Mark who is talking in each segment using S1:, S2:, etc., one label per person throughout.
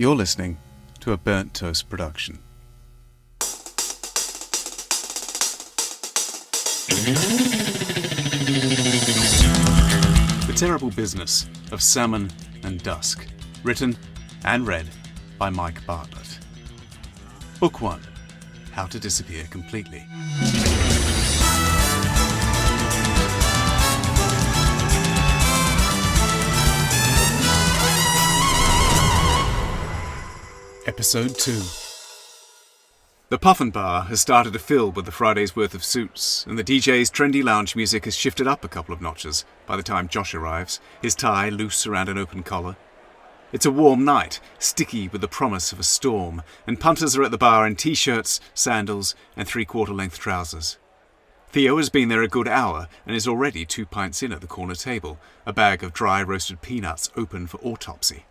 S1: You're listening to a Burnt Toast production. The Terrible Business of Salmon Dusk, written and read by Myke Bartlett. Book 1, How to Disappear Completely. Episode 2. The Puffin Bar has started to fill with the Friday's worth of suits, and the DJ's trendy lounge music has shifted up a couple of notches by the time Josh arrives, his tie loose around an open collar. It's a warm night, sticky with the promise of a storm, and punters are at the bar in t-shirts, sandals, and three-quarter-length trousers. Theo has been there a good hour and is already 2 pints in at the corner table, a bag of dry roasted peanuts open for autopsy.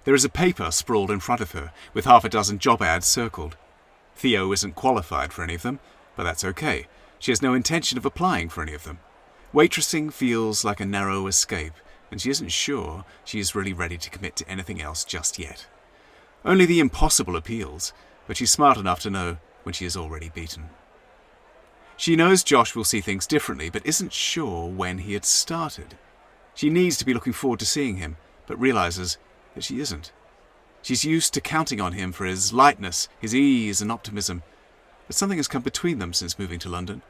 S1: There is a paper sprawled in front of her, with half a dozen job ads circled. Theo isn't qualified for any of them, but that's okay. She has no intention of applying for any of them. Waitressing feels like a narrow escape, and she isn't sure she is really ready to commit to anything else just yet. Only the impossible appeals, but she's smart enough to know when she is already beaten. She knows Josh will see things differently, but isn't sure when he had started. She needs to be looking forward to seeing him, but realizes that she isn't. She's used to counting on him for his lightness, his ease and optimism, but something has come between them since moving to London.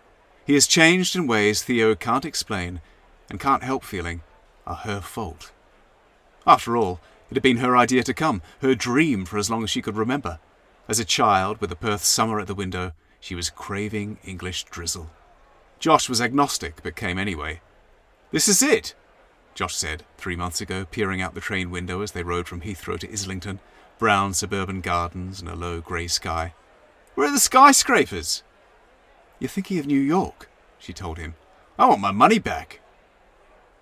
S1: He has changed in ways Theo can't explain and can't help feeling are her fault. After all, it had been her idea to come, her dream for as long as she could remember. As a child, with the Perth summer at the window, she was craving English drizzle. Josh was agnostic, but came anyway. "This is it," Josh said 3 months ago, peering out the train window as they rode from Heathrow to Islington, brown suburban gardens and a low grey sky. "Where are the skyscrapers?" "You're thinking of New York," she told him. "I want my money back."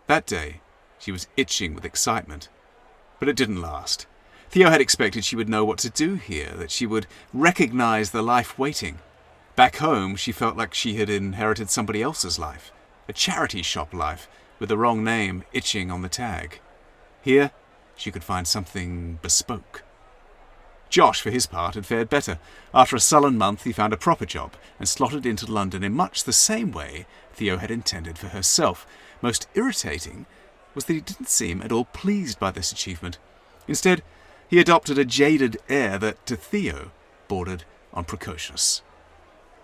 S1: That day, she was itching with excitement, but it didn't last. Theo had expected she would know what to do here, that she would recognise the life waiting. Back home, she felt like she had inherited somebody else's life, a charity shop life, with the wrong name itching on the tag. Here, she could find something bespoke. Josh, for his part, had fared better. After a sullen month, he found a proper job and slotted into London in much the same way Theo had intended for herself. Most irritating was that he didn't seem at all pleased by this achievement. Instead, he adopted a jaded air that, to Theo, bordered on precocious.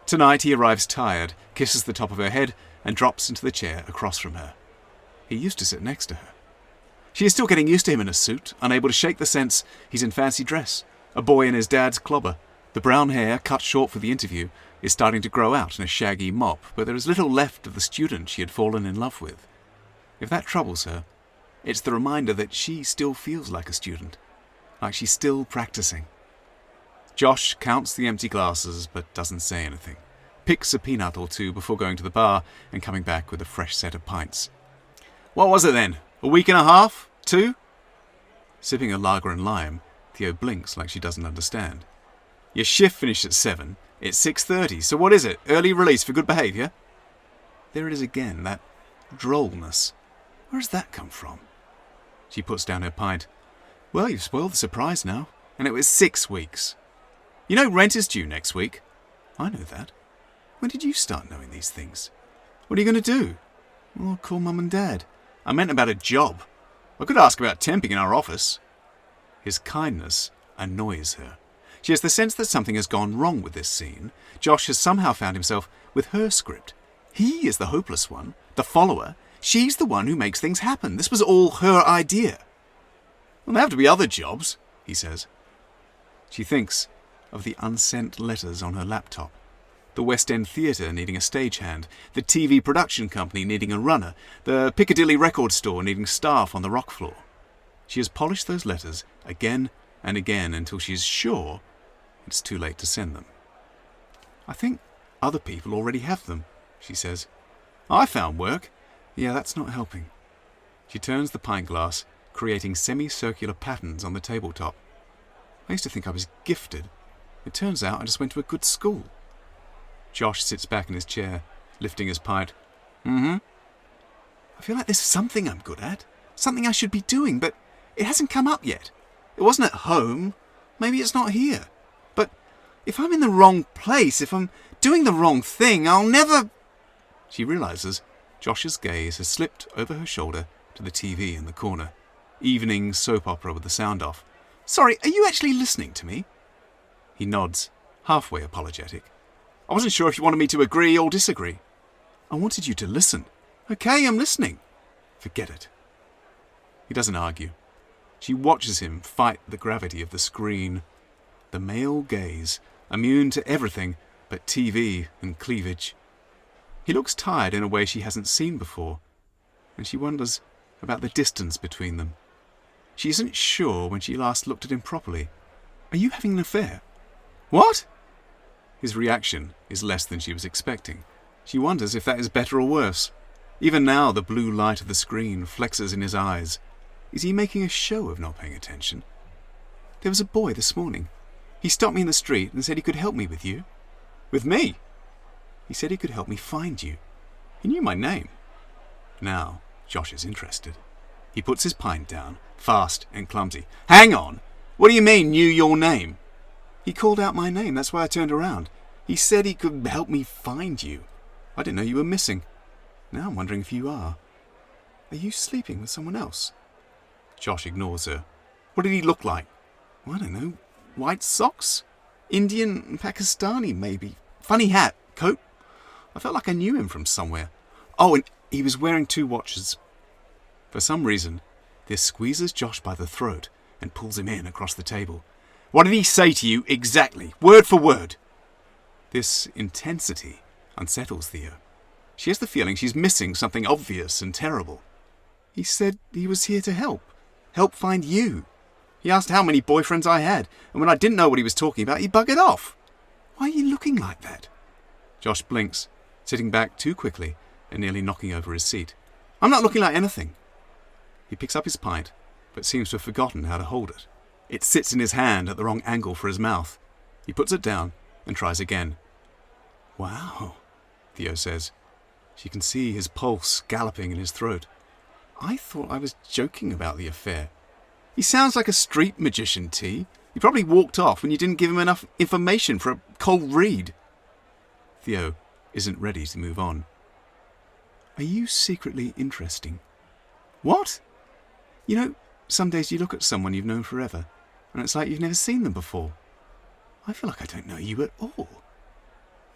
S1: Tonight he arrives tired, kisses the top of her head, and drops into the chair across from her. He used to sit next to her. She is still getting used to him in a suit, unable to shake the sense he's in fancy dress, a boy in his dad's clobber. The brown hair, cut short for the interview, is starting to grow out in a shaggy mop, but there is little left of the student she had fallen in love with. If that troubles her, it's the reminder that she still feels like a student, like she's still practicing. Josh counts the empty glasses but doesn't say anything, picks a peanut or two before going to the bar and coming back with a fresh set of pints. "What was it then? A week and a half? 2? Sipping a lager and lime, Theo blinks like she doesn't understand. "Your shift finished at 7. It's 6:30, so what is it? Early release for good behaviour?" There it is again, that drollness. Where has that come from? She puts down her pint. "Well, you've spoiled the surprise now. And it was 6 weeks. You know rent is due next week." "I know that. When did you start knowing these things?" "What are you going to do?" "Well, call Mum and Dad." "I meant about a job. I could ask about temping in our office." His kindness annoys her. She has the sense that something has gone wrong with this scene. Josh has somehow found himself with her script. He is the hopeless one, the follower. She's the one who makes things happen. This was all her idea. "Well, there have to be other jobs," he says. She thinks of the unsent letters on her laptop. The West End Theatre needing a stagehand, the TV production company needing a runner, the Piccadilly record store needing staff on the rock floor. She has polished those letters again and again until she is sure it's too late to send them. "I think other people already have them," she says. "I found work." "Yeah, that's not helping." She turns the pint glass, creating semicircular patterns on the tabletop. "I used to think I was gifted. It turns out I just went to a good school." Josh sits back in his chair, lifting his pint. "I feel like there's something I'm good at, something I should be doing, but it hasn't come up yet. It wasn't at home, Maybe it's not here. But if I'm in the wrong place, if I'm doing the wrong thing, I'll never... She realises Josh's gaze has slipped over her shoulder to the TV in the corner. Evening soap opera with the sound off. Sorry, are you actually listening to me? He nods, halfway apologetic. I wasn't sure if you wanted me to agree or disagree. I wanted you to listen. Okay, I'm listening. Forget it. He doesn't argue. She watches him fight the gravity of the screen. The male gaze, immune to everything but TV and cleavage. He looks tired in a way she hasn't seen before, and she wonders about the distance between them. She isn't sure when she last looked at him properly. Are you having an affair? What? His reaction is less than she was expecting. She wonders if that is better or worse. Even now the blue light of the screen flexes in his eyes. Is he making a show of not paying attention? There was a boy this morning. He stopped me in the street and said he could help me with you. With me? He said he could help me find you. He knew my name. Now Josh is interested. He puts his pint down, fast and clumsy. Hang on! What do you mean, knew your name? He called out my name, that's why I turned around. He said he could help me find you. I didn't know you were missing. Now I'm wondering if you are. Are you sleeping with someone else? Josh ignores her. What did he look like? I don't know. White socks? Indian, Pakistani, maybe. Funny hat, coat. I felt like I knew him from somewhere. Oh, and he was wearing 2 watches. For some reason, this squeezes Josh by the throat and pulls him in across the table. What did he say to you exactly, word for word? This intensity unsettles Theo. She has the feeling she's missing something obvious and terrible. He said he was here to help find you. He asked how many boyfriends I had, and when I didn't know what he was talking about, he buggered off. Why are you looking like that? Josh blinks, sitting back too quickly and nearly knocking over his seat. I'm not looking like anything. He picks up his pint, but seems to have forgotten how to hold it. It sits in his hand at the wrong angle for his mouth. He puts it down and tries again. Wow, Theo says. She can see his pulse galloping in his throat. I thought I was joking about the affair. He sounds like a street magician, T. He probably walked off when you didn't give him enough information for a cold read. Theo isn't ready to move on. Are you secretly interesting? What? You know, some days you look at someone you've known forever, and it's like you've never seen them before. I feel like I don't know you at all.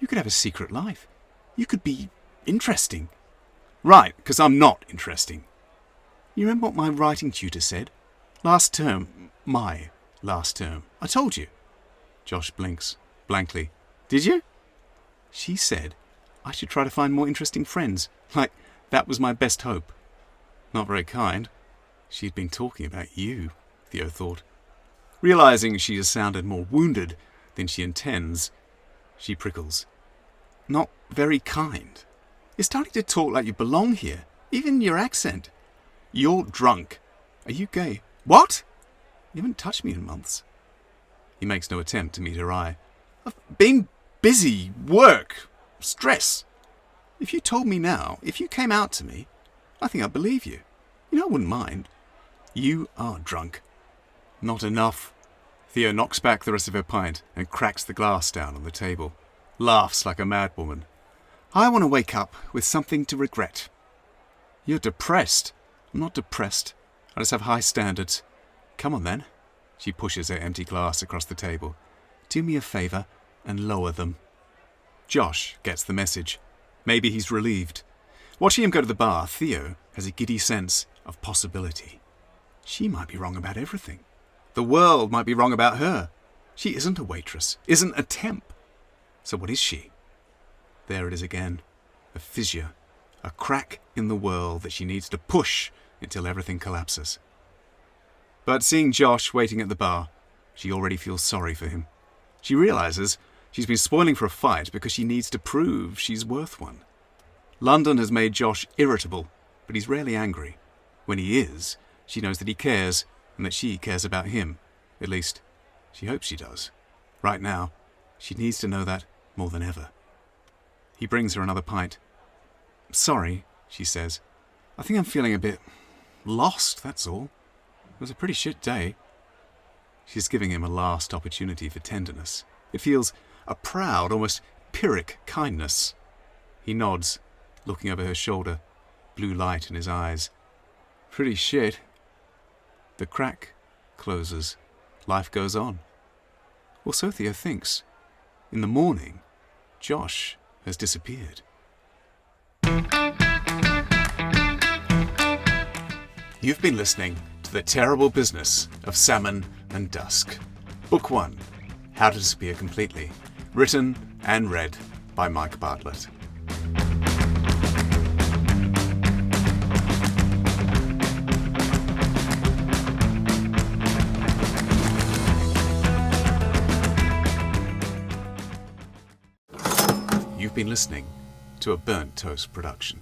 S1: You could have a secret life. You could be interesting. Right, because I'm not interesting. You remember what my writing tutor said? Last term. I told you. Josh blinks, blankly. Did you? She said I should try to find more interesting friends. Like, that was my best hope. Not very kind. She'd been talking about you, Theo thought. Realising she has sounded more wounded than she intends, she prickles. Not very kind. You're starting to talk like you belong here, even your accent. You're drunk. Are you gay? What? You haven't touched me in months. He makes no attempt to meet her eye. I've been busy, work, stress. If you told me now, if you came out to me, I think I'd believe you. You know, I wouldn't mind. You are drunk. Not enough. Theo knocks back the rest of her pint and cracks the glass down on the table. Laughs like a madwoman. I want to wake up with something to regret. You're depressed. I'm not depressed. I just have high standards. Come on then. She pushes her empty glass across the table. Do me a favour and lower them. Josh gets the message. Maybe he's relieved. Watching him go to the bar, Theo has a giddy sense of possibility. She might be wrong about everything. The world might be wrong about her. She isn't a waitress, isn't a temp. So what is she? There it is again. A fissure. A crack in the world that she needs to push until everything collapses. But seeing Josh waiting at the bar, she already feels sorry for him. She realises she's been spoiling for a fight because she needs to prove she's worth one. London has made Josh irritable, but he's rarely angry. When he is, she knows that he cares and that she cares about him. At least, she hopes she does. Right now, she needs to know that more than ever. He brings her another pint. Sorry, she says. I think I'm feeling a bit lost, that's all. It was a pretty shit day. She's giving him a last opportunity for tenderness. It feels a proud, almost pyrrhic kindness. He nods, looking over her shoulder, blue light in his eyes. Pretty shit. The crack closes. Life goes on. Or so Theo thinks. In the morning, Josh has disappeared. You've been listening to The Terrible Business of Salmon and Dusk. Book 1, How to Disappear Completely. Written and read by Myke Bartlett. You've been listening to a Burnt Toast production.